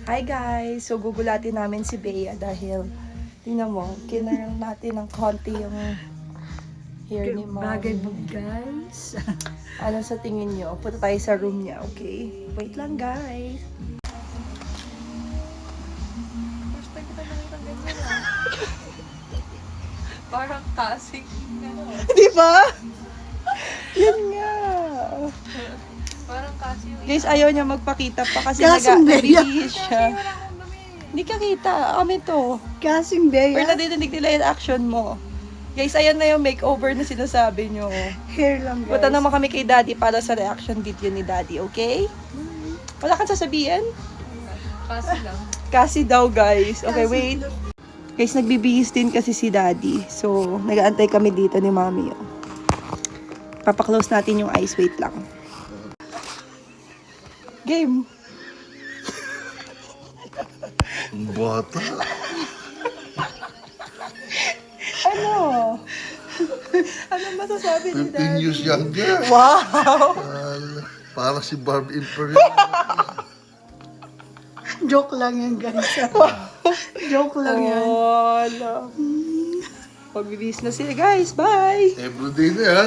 Hi guys! So gugulatin namin si Bea dahil tingnan mo, kinarang natin ng konti yung hair ni Mom. Bagay mo, guys. Ano sa tingin nyo? Punta tayo sa room niya, okay? Wait lang guys! First time kita nakita ganyan ah. Parang kasing Di ba? Yan nga! Parang kasi yung guys, ayaw niya magpakita pa kasi Kasing Bea. nag-bihis siya. Hindi ka kita. Kami to. Kasing Pero Bea. nadidinig nila yung action mo. Guys, ayan na yung makeover na sinasabi nyo. Hair lang, guys. Punta naman kami kay Daddy para sa reaction video ni Daddy, okay? Wala kang sasabihin? Kasi lang. Kasi daw, guys. Okay, wait. Guys, nagbibihis din kasi si Daddy. So, nag-aantay kami dito ni Mami. Oh. Papaklose natin yung eyes. Wait lang. Game. Bata. Ano? Ano masasabi ni 15 Daddy? years younger. Wow! Para si Barb Imperial. Joke lang yan, guys. Joke lang yan. Wala. Pagbibis na sila, guys. Bye! Everyday na yan.